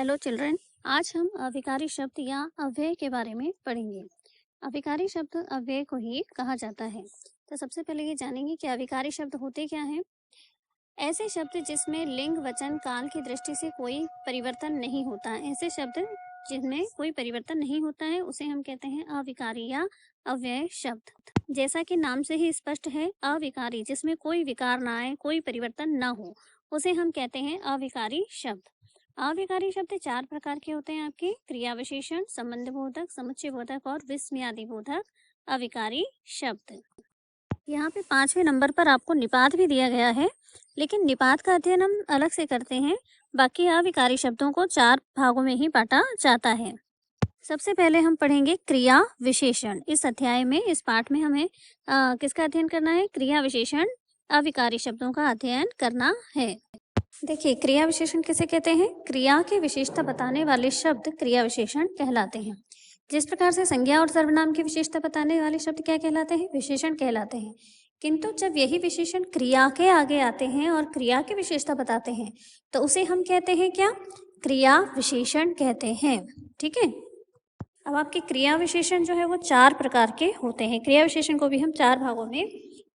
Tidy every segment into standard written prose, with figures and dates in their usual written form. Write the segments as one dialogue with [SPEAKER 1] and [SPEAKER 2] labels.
[SPEAKER 1] Hello children. आज हम अविकारी शब्द या अव्यय के बारे में पढ़ेंगे। अविकारी शब्द अव्यय को ही कहा जाता है। तो सबसे पहले ये जानेंगे कि अविकारी शब्द होते क्या हैं। ऐसे शब्द जिसमें लिंग वचन काल की दृष्टि से कोई परिवर्तन नहीं होता, ऐसे शब्द जिनमें कोई परिवर्तन नहीं होता है उसे हम कहते हैं अविकारी या अव्यय शब्द। जैसा कि नाम से ही स्पष्ट है, अविकारी जिसमें कोई विकार ना आए, कोई परिवर्तन ना हो, उसे हम कहते हैं अविकारी शब्द। अविकारी शब्द 4 प्रकार के होते हैं आपके: क्रिया विशेषण, संबंध बोधक, समुच्चय बोधक और विस्मयादि बोधक अविकारी शब्द। यहाँ पे 5वें नंबर पर आपको निपात भी दिया गया है, लेकिन निपात का अध्ययन हम अलग से करते हैं। बाकी अविकारी शब्दों को 4 भागों में ही बांटा जाता है। सबसे पहले हम पढ़ेंगे क्रिया विशेषण। इस अध्याय में, इस पाठ में हमें किसका अध्ययन करना है? क्रिया विशेषण अविकारी शब्दों का अध्ययन करना है। देखिए, क्रिया विशेषण किसे कहते हैं? क्रिया की विशेषता बताने वाले शब्द क्रिया विशेषण कहलाते हैं। जिस प्रकार से संज्ञा और सर्वनाम की विशेषता बताने वाले शब्द क्या कहलाते हैं? विशेषण कहलाते हैं। किंतु जब यही विशेषण क्रिया के आगे आते हैं और क्रिया की विशेषता बताते हैं तो उसे हम कहते हैं क्या? क्रिया विशेषण कहते हैं। ठीक है। अब आपके क्रिया विशेषण जो है वो 4 प्रकार के होते हैं। क्रिया विशेषण को भी हम 4 भागों में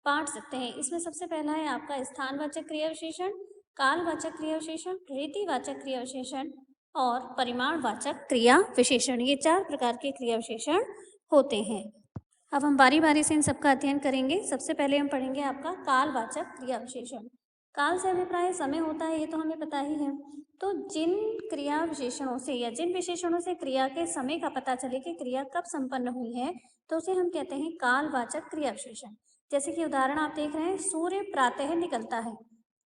[SPEAKER 1] बांट सकते हैं। इसमें सबसे पहला है आपका स्थानवाचक क्रिया विशेषण, कालवाचक क्रिया विशेषण, रीतिवाचक क्रिया विशेषण और परिमाणवाचक क्रिया विशेषण। ये 4 प्रकार के क्रिया विशेषण होते हैं। अब हम बारी बारी से इन सबका अध्ययन करेंगे। सबसे पहले हम पढ़ेंगे आपका कालवाचक क्रिया विशेषण। काल से अभिप्राय समय होता है, ये तो हमें पता ही है। तो जिन क्रिया विशेषणों से या जिन विशेषणों से क्रिया के समय का पता चले कि क्रिया कब संपन्न हुई है तो उसे हम कहते हैं कालवाचक क्रिया विशेषण। जैसे कि उदाहरण आप देख रहे हैं, सूर्य प्रातः निकलता है।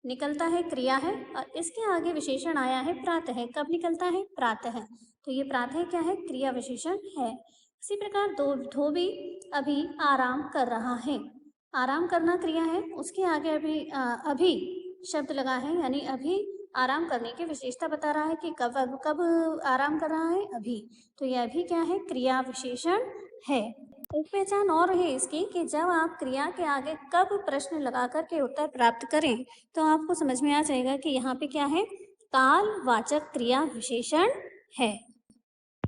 [SPEAKER 1] निकलता है क्रिया है और इसके आगे विशेषण आया है प्रातः। कब निकलता है? प्रातः। तो ये प्रातः क्या है? क्रिया विशेषण है। इसी प्रकार धोबी अभी आराम कर रहा है। आराम करना क्रिया है, उसके आगे अभी शब्द लगा है, यानी अभी आराम करने की विशेषता बता रहा है कि कब आराम कर रहा है? अभी। तो यह अभी क्या है? क्रिया विशेषण है। एक पहचान और है इसकी कि जब आप क्रिया के आगे कब प्रश्न लगा कर के उत्तर प्राप्त करें तो आपको समझ में आ जाएगा कि यहाँ पे क्या है? कालवाचक क्रिया विशेषण है।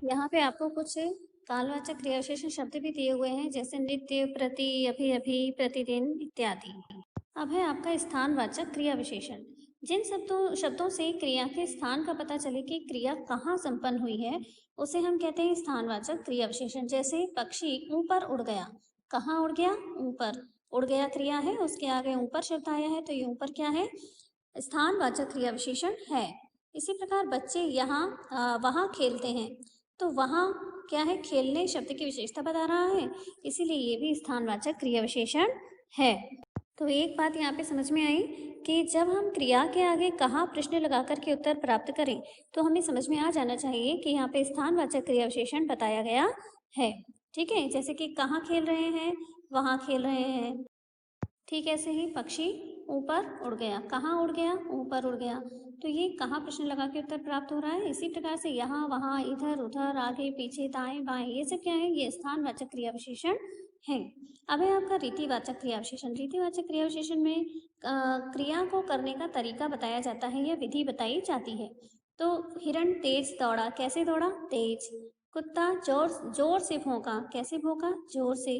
[SPEAKER 1] यहाँ पे आपको कुछ कालवाचक क्रिया विशेषण शब्द भी दिए हुए हैं, जैसे नित्य, प्रति, अभी अभी, प्रतिदिन इत्यादि। अब है आपका स्थानवाचक क्रिया विशेषण। जिन शब्दों से क्रिया के स्थान का पता चले कि क्रिया कहाँ संपन्न हुई है उसे हम कहते हैं स्थानवाचक क्रिया विशेषण। जैसे पक्षी ऊपर उड़ गया। कहाँ उड़ गया? ऊपर। उड़ गया क्रिया है, उसके आगे ऊपर शब्द आया है, तो ये ऊपर क्या है? स्थानवाचक क्रिया विशेषण है। इसी प्रकार बच्चे वहाँ खेलते हैं, तो वहाँ क्या है? खेलने शब्द की विशेषता बता रहा है, इसीलिए ये भी स्थानवाचक क्रिया विशेषण है। तो एक बात यहाँ पे समझ में आई कि जब हम क्रिया के आगे कहाँ प्रश्न लगा कर के उत्तर प्राप्त करें तो हमें समझ में आ जाना चाहिए कि यहाँ पे स्थानवाचक क्रिया विशेषण बताया गया है। ठीक है। जैसे कि कहाँ खेल रहे हैं? वहाँ खेल रहे हैं। ठीक ऐसे ही पक्षी ऊपर उड़ गया। कहाँ उड़ गया? ऊपर उड़ गया। तो ये कहाँ प्रश्न लगा के उत्तर प्राप्त हो रहा है? इसी प्रकार से यहाँ, वहाँ, इधर, उधर, आगे, पीछे, दाएं, बाएं, ये सब क्या है? ये स्थानवाचक क्रिया विशेषण है। अब है आपका रीतिवाचक क्रिया विशेषण। रीतिवाचक क्रिया विशेषण में क्रिया को करने का तरीका बताया जाता है या विधि बताई जाती है। तो हिरण तेज दौड़ा। कैसे दौड़ा? तेज। कुत्ता जोर जोर से भौंका। कैसे भौंका? जोर से।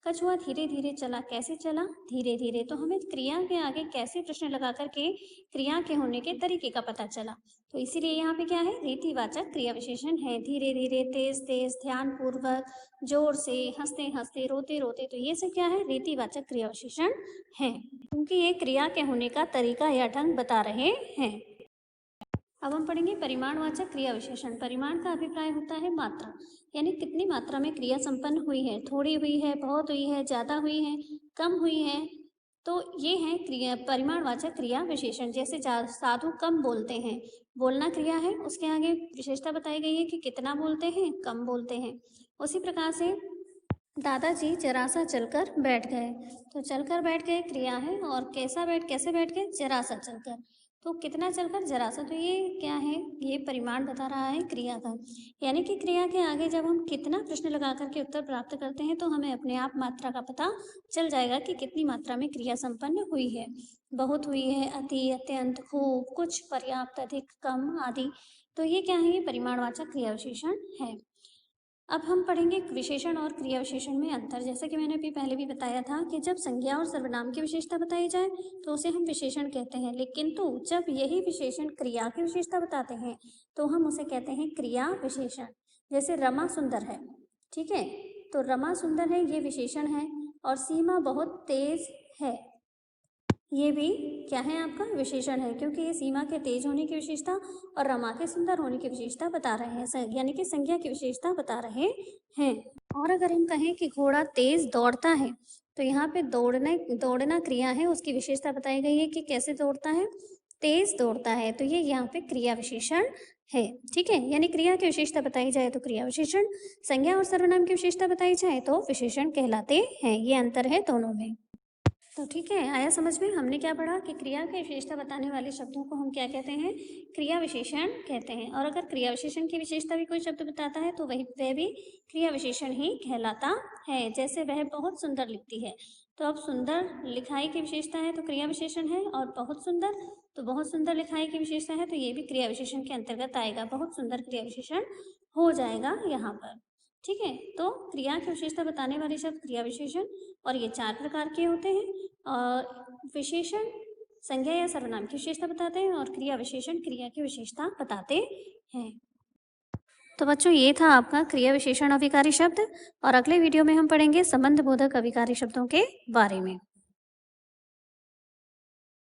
[SPEAKER 1] कछुआ धीरे धीरे चला। कैसे चला? धीरे धीरे। तो हमें क्रिया के आगे कैसे प्रश्न लगा करके क्रिया के होने के तरीके का पता चला, तो इसीलिए यहाँ पे क्या है? रीतिवाचक क्रिया विशेषण है। धीरे धीरे, तेज तेज, ध्यान पूर्वक, जोर से, हंसते हंसते, रोते रोते, तो ये सब क्या है? रीतिवाचक क्रिया विशेषण है, क्योंकि ये क्रिया के होने का तरीका या ढंग बता रहे हैं। अब हम पढ़ेंगे परिमाणवाचक क्रिया विशेषण। परिमाण का अभिप्राय होता है मात्रा, यानी कितनी मात्रा में क्रिया संपन्न हुई है। थोड़ी हुई है, बहुत हुई है, ज़्यादा हुई है, कम हुई है। तो ये है परिमाणवाचक क्रिया विशेषण। जैसे साधु कम बोलते हैं, बोलना क्रिया है, उसके आगे विशेषता बताई गई है कि कितना बोलते हैं? कम बोलते हैं। उसी प्रकार से दादाजी जरा सा चलकर बैठ गए। तो चलकर बैठ गए क्रिया है, और कैसे बैठ गए? जरा सा चलकर। तो कितना चलकर? जरा सा। तो ये क्या है? ये परिमाण बता रहा है क्रिया का। यानी कि क्रिया के आगे जब हम कितना प्रश्न लगा करके उत्तर प्राप्त करते हैं तो हमें अपने आप मात्रा का पता चल जाएगा कि कितनी मात्रा में क्रिया संपन्न हुई है। बहुत हुई है, अति, अत्यंत, खूब, कुछ, पर्याप्त, अधिक, कम आदि। तो ये क्या है, ये परिमाणवाचक क्रिया विशेषण है। अब हम पढ़ेंगे विशेषण और क्रिया विशेषण में अंतर। जैसा कि मैंने अभी पहले भी बताया था कि जब संज्ञा और सर्वनाम की विशेषता बताई जाए तो उसे हम विशेषण कहते हैं, लेकिन तो जब यही विशेषण क्रिया की विशेषता बताते हैं तो हम उसे कहते हैं क्रिया विशेषण। जैसे रमा सुंदर है, ठीक है, तो रमा सुंदर है ये विशेषण है, और सीमा बहुत तेज है ये भी क्या है, आपका विशेषण है, क्योंकि ये सीमा के तेज होने की विशेषता और रमा के सुंदर होने की विशेषता बता रहे हैं, यानी कि संज्ञा की विशेषता बता रहे हैं। और अगर हम कहें कि घोड़ा तेज दौड़ता है, तो यहाँ पे दौड़ना क्रिया है, उसकी विशेषता बताई गई है कि कैसे दौड़ता है, तेज दौड़ता है, तो ये यहाँ पे क्रिया विशेषण है। ठीक है, यानी क्रिया की विशेषता बताई जाए तो क्रिया विशेषण, संज्ञा और सर्वनाम की विशेषता बताई जाए तो विशेषण कहलाते हैं। ये अंतर है दोनों में। तो ठीक है, आया समझ में। हमने क्या पढ़ा कि क्रिया की विशेषता बताने वाले शब्दों को हम क्या कहते हैं, क्रिया विशेषण कहते हैं। और अगर क्रिया विशेषण की विशेषता भी कोई शब्द बताता है तो वह भी क्रिया विशेषण ही कहलाता है। जैसे वह बहुत सुंदर लिखती है, तो अब सुंदर लिखाई की विशेषता है तो क्रिया विशेषण है, और बहुत सुंदर, तो बहुत सुंदर लिखाई की विशेषता है तो ये भी क्रिया विशेषण के अंतर्गत आएगा, बहुत सुंदर क्रिया विशेषण हो जाएगा यहाँ पर। ठीक है, तो क्रिया की विशेषता बताने वाले शब्द क्रिया विशेषण, और ये 4 प्रकार के होते हैं। और विशेषण संज्ञा या सर्वनाम की विशेषता बताते हैं, और क्रिया विशेषण क्रिया की विशेषता बताते हैं। तो बच्चों, ये था आपका क्रिया विशेषण अभिकारी शब्द, और अगले वीडियो में हम पढ़ेंगे संबंध बोधक अभिकारी शब्दों के बारे में।